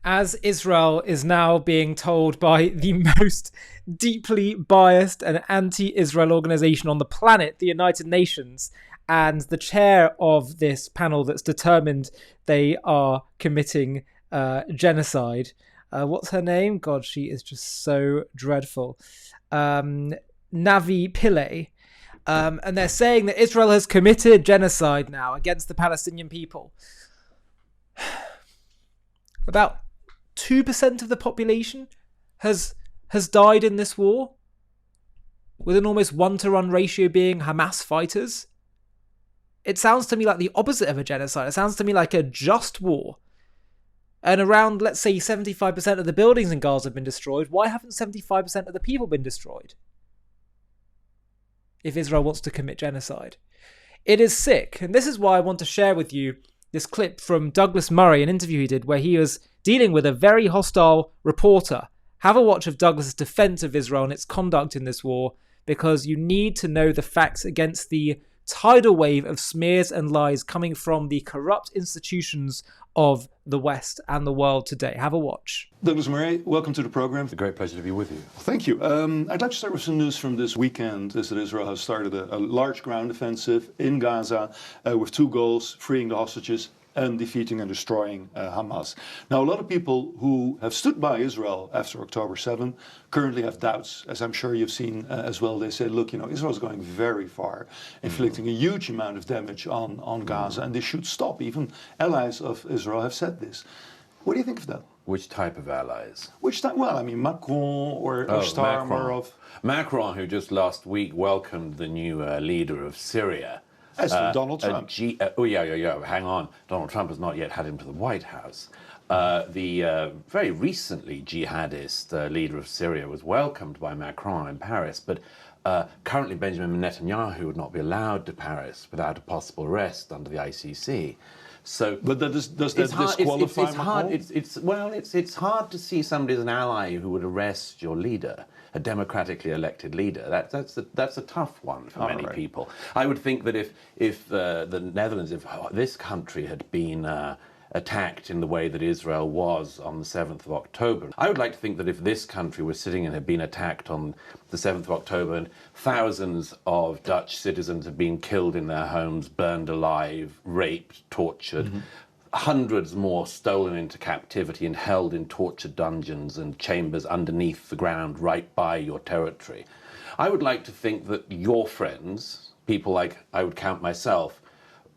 as Israel is now being told by the most deeply biased and anti-Israel organization on the planet, the United Nations, and the chair of this panel that's determined they are committing genocide. What's her name? God, she is just so dreadful. Navi Pillay. And they're saying that Israel has committed genocide now against the Palestinian people. About 2% of the population has died in this war, with an almost 1-to-1 ratio being Hamas fighters. It sounds to me like the opposite of a genocide. It sounds to me like a just war. And around, let's say, 75% of the buildings in Gaza have been destroyed. Why haven't 75% of the people been destroyed? If Israel wants to commit genocide. It is sick. And this is why I want to share with you this clip from Douglas Murray, an interview he did where he was dealing with a very hostile reporter. Have a watch of Douglas's defense of Israel and its conduct in this war, because you need to know the facts against the tidal wave of smears and lies coming from the corrupt institutions of the West and the world today. Have a watch. Douglas Murray, welcome to the program. It's a great pleasure to be with you. Thank you. I'd like to start with some news from this weekend. Is that Israel has started a large ground offensive in Gaza with 2 goals: freeing the hostages and defeating and destroying Hamas. Now, a lot of people who have stood by Israel after October 7 currently have doubts, as I'm sure you've seen as well. They say, look, Israel's going very far, inflicting a huge amount of damage on Gaza, and this should stop. Even allies of Israel have said this. What do you think of that? Which type of allies? Which type? Well, I mean, Macron or Starmer Macron, who just last week welcomed the new leader of Syria. As did Donald Trump. Hang on. Donald Trump has not yet had him to the White House. The very recently jihadist leader of Syria was welcomed by Macron in Paris, but currently Benjamin Netanyahu would not be allowed to Paris without a possible arrest under the ICC. So, but does that disqualify Macron? It's hard to see somebody as an ally who would arrest your leader, a democratically elected leader. That's a tough one for many people. I would think that if the Netherlands, if this country had been attacked in the way that Israel was on the 7th of October, I would like to think that if this country was sitting and had been attacked on the 7th of October and thousands of Dutch citizens had been killed in their homes, burned alive, raped, tortured, hundreds more stolen into captivity and held in tortured dungeons and chambers underneath the ground right by your territory. I would like to think that your friends, people like I would count myself,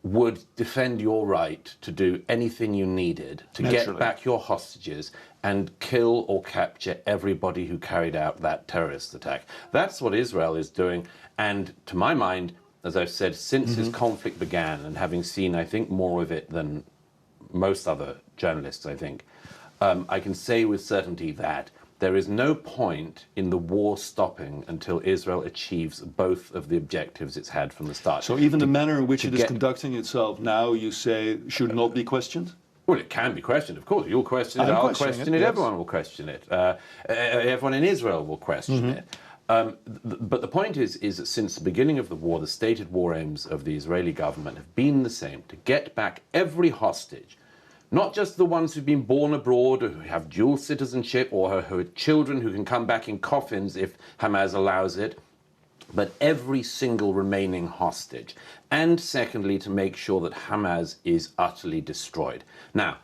would defend your right to do anything you needed to get back your hostages and kill or capture everybody who carried out that terrorist attack. That's what Israel is doing. And to my mind, as I've said, since this conflict began, and having seen, I think, more of it than most other journalists, I think, I can say with certainty that there is no point in the war stopping until Israel achieves both of the objectives it's had from the start. So even the manner in which it is conducting itself now, you say, should not be questioned? Well, it can be questioned, of course. You'll question it, I'll question it, everyone will question it. Everyone in Israel will question it. But the point is that since the beginning of the war, the stated war aims of the Israeli government have been the same: to get back every hostage, not just the ones who've been born abroad or who have dual citizenship or who are children who can come back in coffins if Hamas allows it, but every single remaining hostage. And secondly, to make sure that Hamas is utterly destroyed. Now,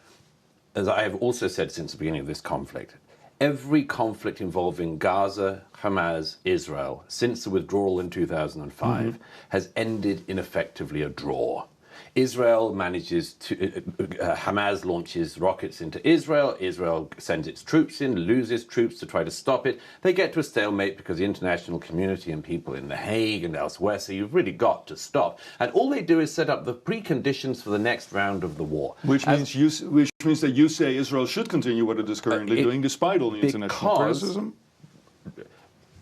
as I have also said since the beginning of this conflict, every conflict involving Gaza, Hamas, Israel, since the withdrawal in 2005, has ended in effectively a draw. Israel manages to, Hamas launches rockets into Israel. Israel sends its troops in, loses troops to try to stop it. They get to a stalemate because the international community and people in The Hague and elsewhere say you've really got to stop. And all they do is set up the preconditions for the next round of the war. Which means that you say Israel should continue what it is currently doing despite all the international criticism?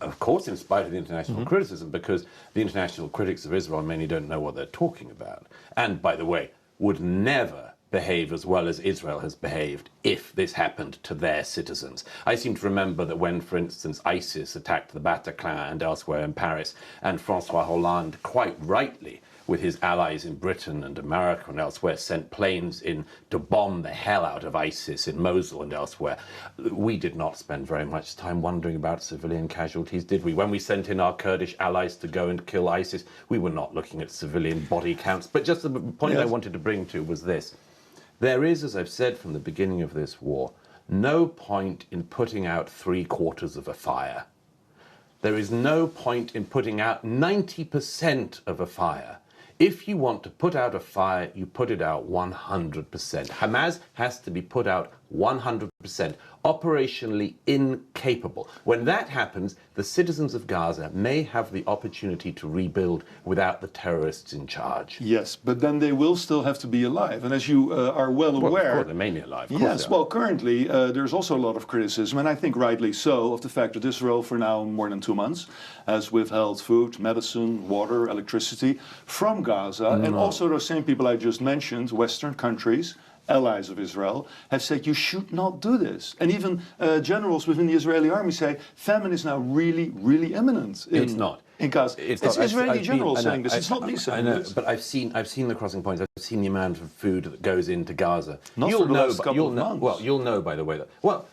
Of course, in spite of the international criticism, because the international critics of Israel many don't know what they're talking about. And, by the way, would never behave as well as Israel has behaved if this happened to their citizens. I seem to remember that when, for instance, ISIS attacked the Bataclan and elsewhere in Paris, and François Hollande quite rightly with his allies in Britain and America and elsewhere, sent planes in to bomb the hell out of ISIS in Mosul and elsewhere. We did not spend very much time wondering about civilian casualties, did we? When we sent in our Kurdish allies to go and kill ISIS, we were not looking at civilian body counts. But just the point I wanted to bring to was this. There is, as I've said from the beginning of this war, no point in putting out 3/4 of a fire. There is no point in putting out 90% of a fire. If you want to put out a fire, you put it out 100%. Hamas has to be put out 100%, operationally incapable. When that happens, the citizens of Gaza may have the opportunity to rebuild without the terrorists in charge. Yes, but then they will still have to be alive. And as you are well aware... Well, of course, they may be alive. Yes, well, currently there's also a lot of criticism, and I think rightly so, of the fact that Israel for now more than 2 months has withheld food, medicine, water, electricity from Gaza. And also those same people I just mentioned, Western countries, allies of Israel, have said you should not do this. And even generals within the Israeli army say famine is now really, really imminent. It's not. In Gaza. It's Israeli generals saying this. It's not me saying this. I know, but I've seen the crossing points. I've seen the amount of food that goes into Gaza. Not for the last couple of months. Well, you'll know, by the way, that... Well,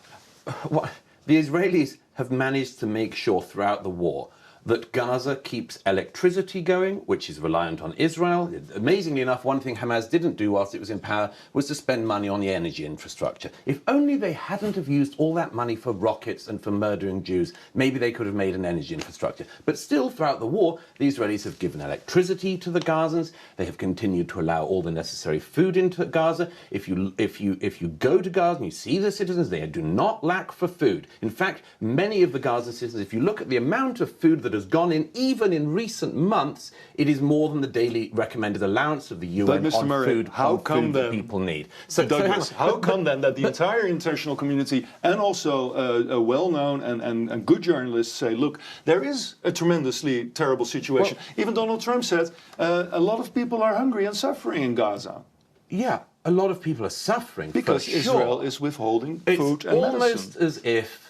the Israelis have managed to make sure throughout the war that Gaza keeps electricity going, which is reliant on Israel. Amazingly enough, one thing Hamas didn't do whilst it was in power was to spend money on the energy infrastructure. If only they hadn't have used all that money for rockets and for murdering Jews, maybe they could have made an energy infrastructure. But still, throughout the war, the Israelis have given electricity to the Gazans. They have continued to allow all the necessary food into Gaza. If you go to Gaza and you see the citizens, they do not lack for food. In fact, many of the Gaza citizens, if you look at the amount of food that has gone in, even in recent months, it is more than the daily recommended allowance of the UN on food that people need. So, Douglas, how come then that the entire international community and also a well-known and good journalists say, look, there is a tremendously terrible situation. Well, even Donald Trump said a lot of people are hungry and suffering in Gaza. Yeah, a lot of people are suffering. Because Israel is withholding food and medicine. It's almost as if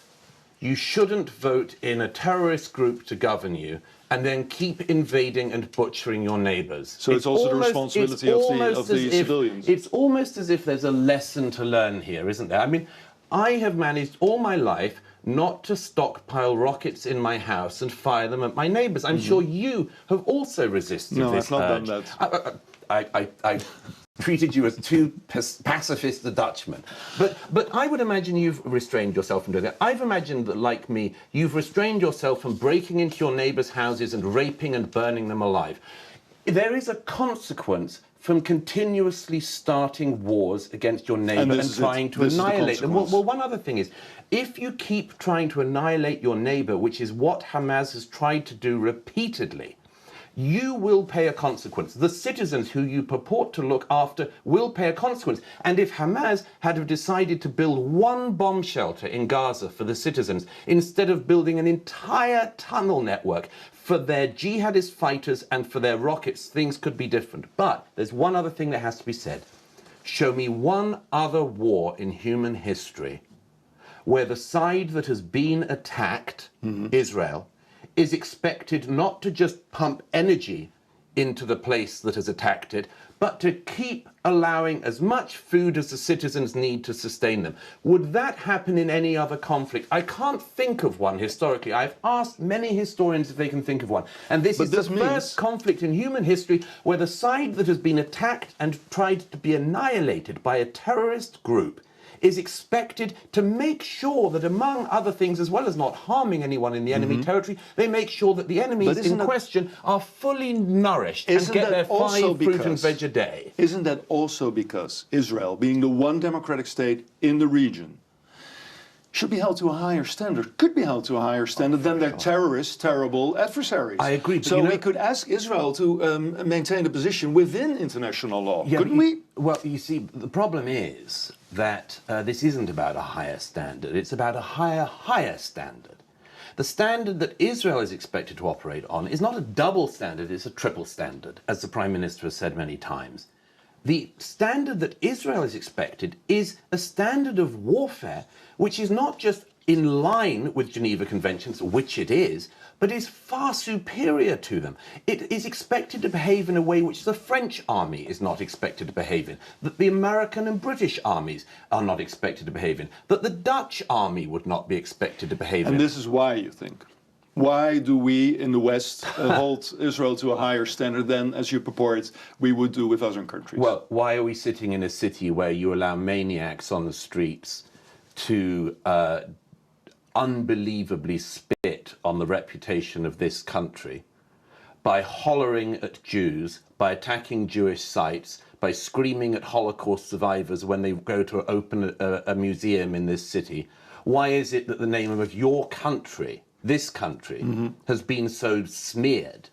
you shouldn't vote in a terrorist group to govern you and then keep invading and butchering your neighbours. So it's also the responsibility of the civilians. It's almost as if there's a lesson to learn here, isn't there? I mean, I have managed all my life not to stockpile rockets in my house and fire them at my neighbours. I'm sure you have also resisted this urge. No, I've not done that. I treated you as too pacifist a Dutchman. But I would imagine you've restrained yourself from doing that. I've imagined that, like me, you've restrained yourself from breaking into your neighbours' houses and raping and burning them alive. There is a consequence from continuously starting wars against your neighbour and trying to annihilate them. Well, one other thing is, if you keep trying to annihilate your neighbour, which is what Hamas has tried to do repeatedly, you will pay a consequence. The citizens who you purport to look after will pay a consequence. And if Hamas had decided to build one bomb shelter in Gaza for the citizens, instead of building an entire tunnel network for their jihadist fighters and for their rockets, things could be different. But there's one other thing that has to be said. Show me one other war in human history where the side that has been attacked, Israel, is expected not to just pump energy into the place that has attacked it, but to keep allowing as much food as the citizens need to sustain them. Would that happen in any other conflict? I can't think of one historically. I've asked many historians if they can think of one. And this is the first conflict in human history where the side that has been attacked and tried to be annihilated by a terrorist group is expected to make sure that, among other things, as well as not harming anyone in the enemy territory, they make sure that the enemies in question are fully nourished and get their 5 fruit and veg a day. Isn't that also because Israel, being the one democratic state in the region, should be held to a higher standard, could be held to a higher standard than their terrorist, terrible adversaries? I agree. But so we could ask Israel to maintain a position within international law, couldn't we? Well, you see, the problem is that this isn't about a higher standard. It's about a higher standard. The standard that Israel is expected to operate on is not a double standard, it's a triple standard, as the Prime Minister has said many times. The standard that Israel is expected is a standard of warfare which is not just in line with Geneva Conventions, which it is, but is far superior to them. It is expected to behave in a way which the French army is not expected to behave in, that the American and British armies are not expected to behave in, that the Dutch army would not be expected to behave in. And this is why, you think? Why do we in the West hold Israel to a higher standard than, as you purport, we would do with other countries? Well, why are we sitting in a city where you allow maniacs on the streets to unbelievably spit on the reputation of this country by hollering at Jews, by attacking Jewish sites, by screaming at Holocaust survivors when they go to open a museum in this city? Why is it that the name of your country, this country, has been so smeared?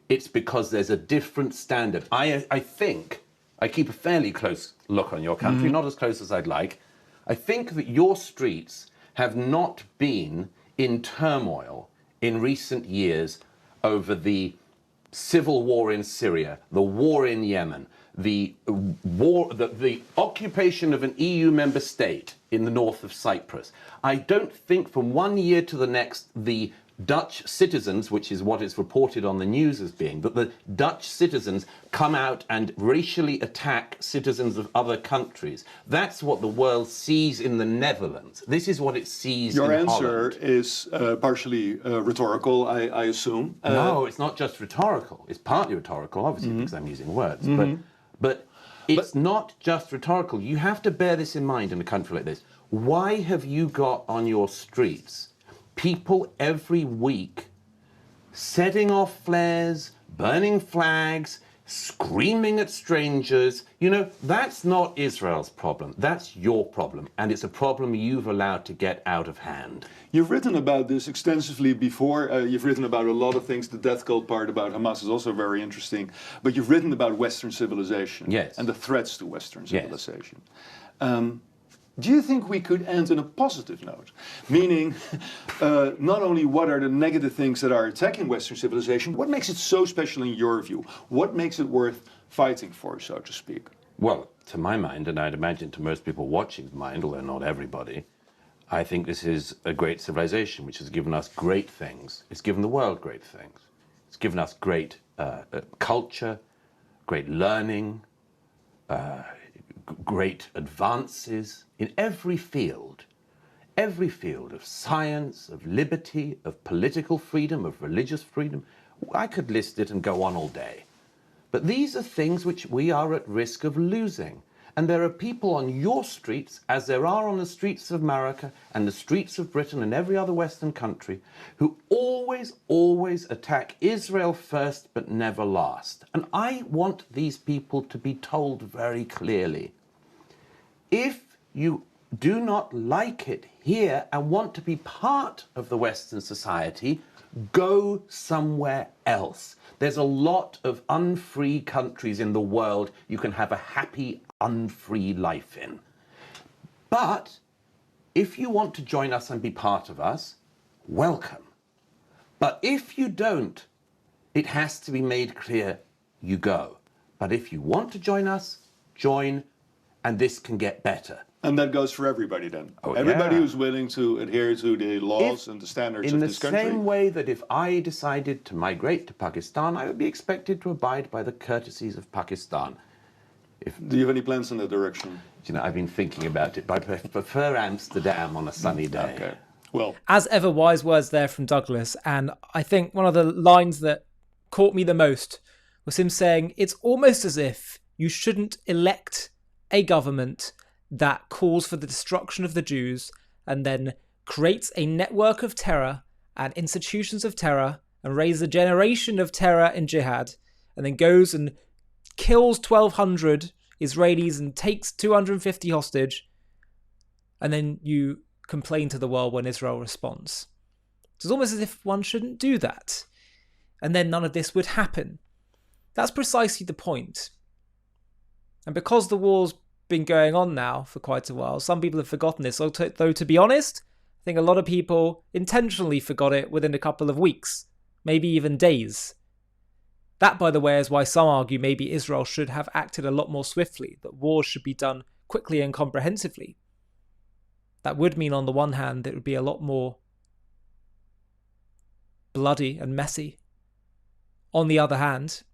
It's because there's a different standard. I think, I keep a fairly close look on your country, not as close as I'd like. I think that your streets have not been in turmoil in recent years over the civil war in Syria, the war in Yemen, the occupation of an EU member state in the north of Cyprus. I don't think from one year to the next the Dutch citizens, which is what is reported on the news as being, that the Dutch citizens come out and racially attack citizens of other countries. That's what the world sees in the Netherlands. This is what it sees in Holland. Your answer is partially rhetorical, I assume. No, it's not just rhetorical. It's partly rhetorical, obviously, because I'm using words. But it's not just rhetorical. You have to bear this in mind in a country like this. Why have you got on your streets people every week setting off flares, burning flags, screaming at strangers? You know, that's not Israel's problem. That's your problem. And it's a problem you've allowed to get out of hand. You've written about this extensively before. You've written about a lot of things. The death cult part about Hamas is also very interesting. But you've written about Western civilization. Yes. And the threats to Western civilization. Yes. Do you think we could end on a positive note? Meaning, not only what are the negative things that are attacking Western civilization, what makes it so special in your view? What makes it worth fighting for, so to speak? Well, to my mind, and I'd imagine to most people watching's mind, although not everybody, I think this is a great civilization which has given us great things. It's given the world great things. It's given us great culture, great learning, great advances in every field of science, of liberty, of political freedom, of religious freedom. I could list it and go on all day. But these are things which we are at risk of losing. And there are people on your streets, as there are on the streets of America and the streets of Britain and every other Western country, who always attack Israel first but never last. And I want these people to be told very clearly, if you do not like it here and want to be part of the Western society, go somewhere else. There's a lot of unfree countries in the world you can have a happy, unfree life in. But if you want to join us and be part of us, welcome. But if you don't, it has to be made clear you go. But if you want to join us, join, and this can get better. And that goes for everybody then? Oh, everybody yeah. who's willing to adhere to the laws and the standards of this country? In the same way that if I decided to migrate to Pakistan, I would be expected to abide by the courtesies of Pakistan. Do you have any plans in that direction? You know, I've been thinking about it, but I prefer Amsterdam on a sunny day. Okay. Well, as ever, wise words there from Douglas. And I think one of the lines that caught me the most was him saying, it's almost as if you shouldn't elect a government that calls for the destruction of the Jews and then creates a network of terror and institutions of terror and raises a generation of terror in jihad and then goes and kills 1,200 Israelis and takes 250 hostage, and then you complain to the world when Israel responds. It's almost as if one shouldn't do that, and then none of this would happen. That's precisely the point. And because the war's been going on now for quite a while, some people have forgotten this, though to be honest, I think a lot of people intentionally forgot it within a couple of weeks, maybe even days. That, by the way, is why some argue maybe Israel should have acted a lot more swiftly, that wars should be done quickly and comprehensively. That would mean, on the one hand, it would be a lot more bloody and messy. On the other hand,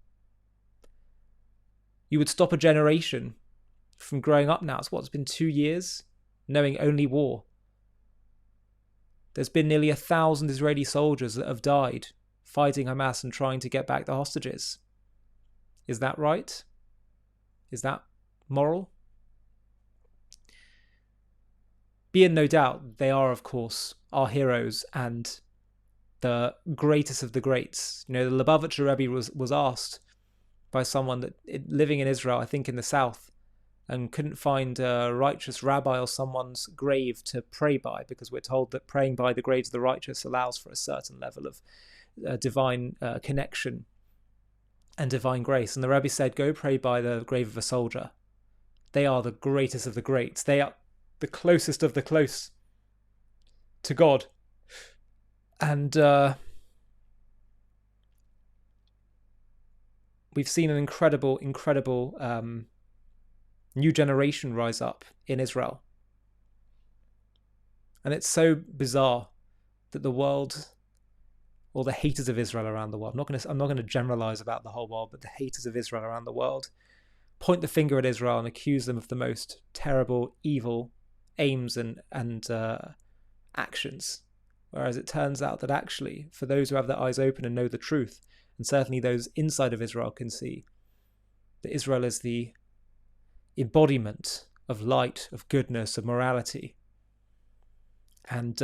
you would stop a generation from growing up now. It's been 2 years knowing only war. There's been nearly 1,000 Israeli soldiers that have died fighting Hamas and trying to get back the hostages. Is that right? Is that moral? Be in no doubt, they are, of course, our heroes and the greatest of the greats. You know, the Lubavitcher Rebbe was asked by someone that living in Israel, I think in the south, and couldn't find a righteous rabbi or someone's grave to pray by, because we're told that praying by the graves of the righteous allows for a certain level of divine connection and divine grace. And the Rebbe said, go pray by the grave of a soldier. They are the greatest of the greats. They are the closest of the close to God. And we've seen an incredible new generation rise up in Israel. And it's so bizarre that the world, or the haters of Israel around the world, I'm not going to generalize about the whole world, but the haters of Israel around the world point the finger at Israel and accuse them of the most terrible, evil aims and actions. Whereas it turns out that actually, for those who have their eyes open and know the truth, and certainly those inside of Israel can see, that Israel is the embodiment of light, of goodness, of morality. And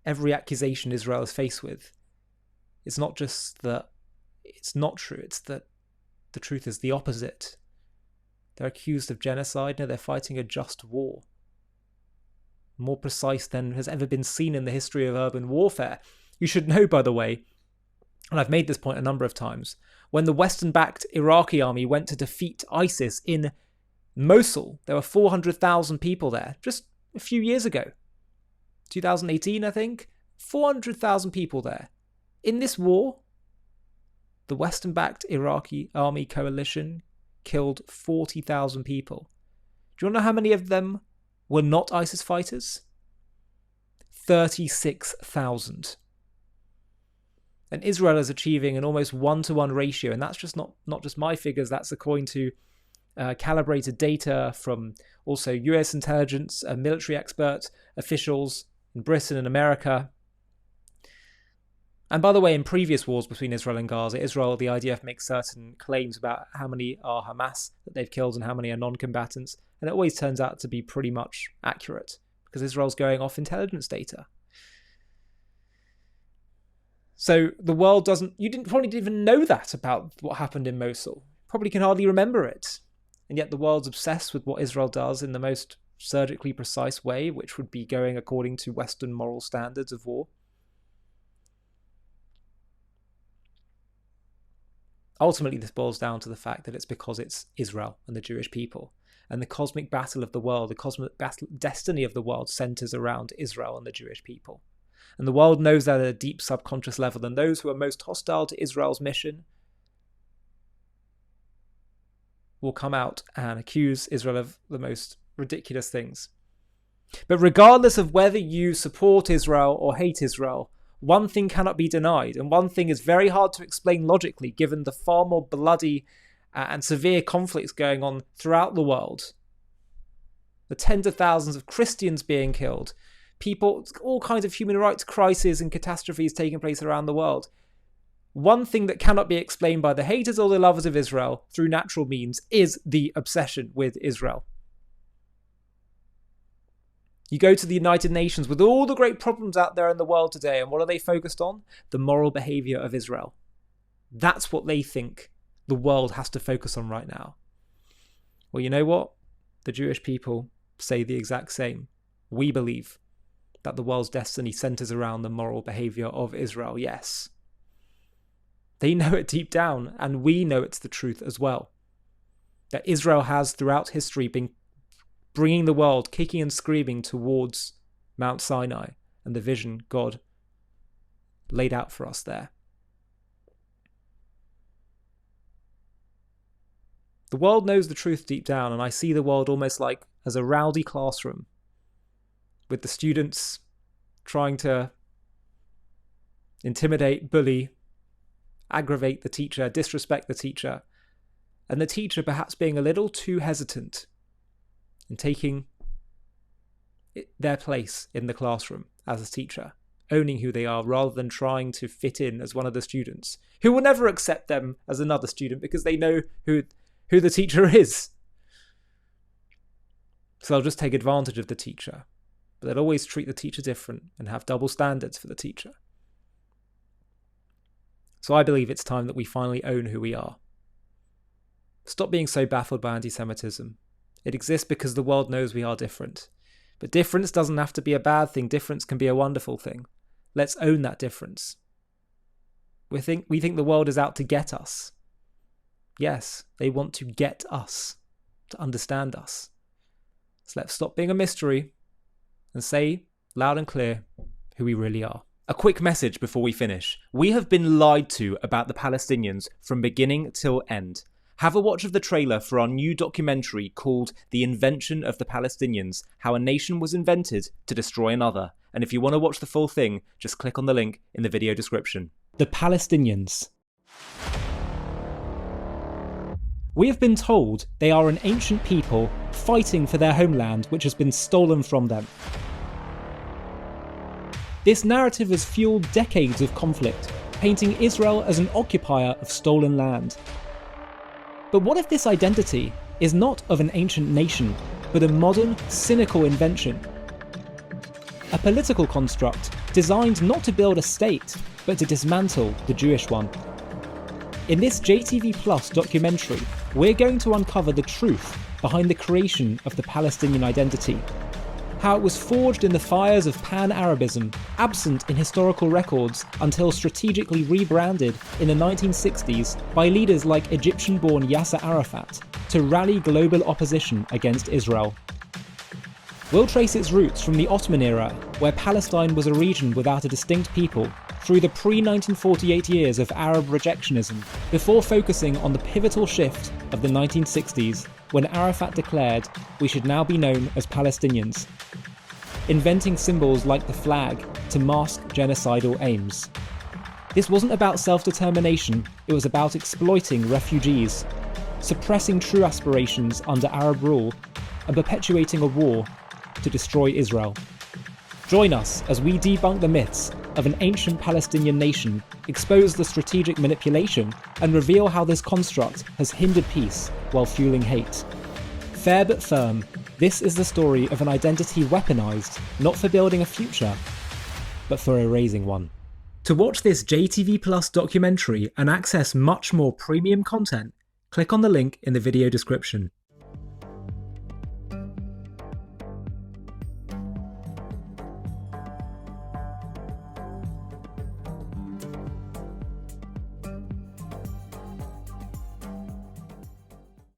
every accusation Israel is faced with, it's not just that it's not true, it's that the truth is the opposite. They're accused of genocide. No, they're fighting a just war. More precise than has ever been seen in the history of urban warfare. You should know, by the way, and I've made this point a number of times, when the Western-backed Iraqi army went to defeat ISIS in Mosul, there were 400,000 people there just a few years ago. 2018, I think. 400,000 people there. In this war, the Western-backed Iraqi army coalition killed 40,000 people. Do you want to know how many of them were not ISIS fighters? 36,000. And Israel is achieving an almost 1-to-1 ratio, and that's just not just my figures, that's according to calibrated data from also US intelligence, military experts, officials in Britain and America. And by the way, in previous wars between Israel and Gaza, Israel, the IDF makes certain claims about how many are Hamas that they've killed and how many are non-combatants. And it always turns out to be pretty much accurate because Israel's going off intelligence data. So the world probably didn't even know that about what happened in Mosul. Probably can hardly remember it. And yet the world's obsessed with what Israel does in the most surgically precise way, which would be going according to Western moral standards of war. Ultimately, this boils down to the fact that it's because it's Israel and the Jewish people. And the cosmic battle of the world, the cosmic destiny of the world centers around Israel and the Jewish people. And the world knows that at a deep subconscious level. And those who are most hostile to Israel's mission will come out and accuse Israel of the most ridiculous things. But regardless of whether you support Israel or hate Israel, one thing cannot be denied, and one thing is very hard to explain logically given the far more bloody and severe conflicts going on throughout the world. The tens of thousands of Christians being killed, people, all kinds of human rights crises and catastrophes taking place around the world. One thing that cannot be explained by the haters or the lovers of Israel through natural means is the obsession with Israel. You go to the United Nations with all the great problems out there in the world today, and what are they focused on? The moral behavior of Israel. That's what they think the world has to focus on right now. Well, you know what? The Jewish people say the exact same. We believe that the world's destiny centers around the moral behavior of Israel, yes. They know it deep down, and we know it's the truth as well. That Israel has, throughout history, been bringing the world kicking and screaming towards Mount Sinai and the vision God laid out for us there. The world knows the truth deep down, and I see the world almost like as a rowdy classroom with the students trying to intimidate, bully, aggravate the teacher, disrespect the teacher, and the teacher perhaps being a little too hesitant in taking their place in the classroom as a teacher, owning who they are rather than trying to fit in as one of the students who will never accept them as another student because they know who the teacher is. So they'll just take advantage of the teacher, but they'll always treat the teacher different and have double standards for the teacher. So I believe it's time that we finally own who we are. Stop being so baffled by anti-Semitism. It exists because the world knows we are different. But difference doesn't have to be a bad thing. Difference can be a wonderful thing. Let's own that difference. We think the world is out to get us. Yes, they want to get us, to understand us. So let's stop being a mystery and say loud and clear who we really are. A quick message before we finish. We have been lied to about the Palestinians from beginning till end. Have a watch of the trailer for our new documentary called The Invention of the Palestinians, How a Nation Was Invented to Destroy Another. And if you want to watch the full thing, just click on the link in the video description. The Palestinians. We have been told they are an ancient people fighting for their homeland which has been stolen from them. This narrative has fueled decades of conflict, painting Israel as an occupier of stolen land. But what if this identity is not of an ancient nation, but a modern, cynical invention? A political construct designed not to build a state, but to dismantle the Jewish one. In this JTV Plus documentary, we're going to uncover the truth behind the creation of the Palestinian identity, how it was forged in the fires of pan-Arabism, absent in historical records until strategically rebranded in the 1960s by leaders like Egyptian-born Yasser Arafat to rally global opposition against Israel. We'll trace its roots from the Ottoman era, where Palestine was a region without a distinct people, through the pre-1948 years of Arab rejectionism, before focusing on the pivotal shift of the 1960s, when Arafat declared we should now be known as Palestinians, inventing symbols like the flag to mask genocidal aims. This wasn't about self-determination, it was about exploiting refugees, suppressing true aspirations under Arab rule, and perpetuating a war to destroy Israel. Join us as we debunk the myths of an ancient Palestinian nation, expose the strategic manipulation, and reveal how this construct has hindered peace while fueling hate. Fair but firm, this is the story of an identity weaponized not for building a future, but for erasing one. To watch this JTV Plus documentary and access much more premium content, click on the link in the video description.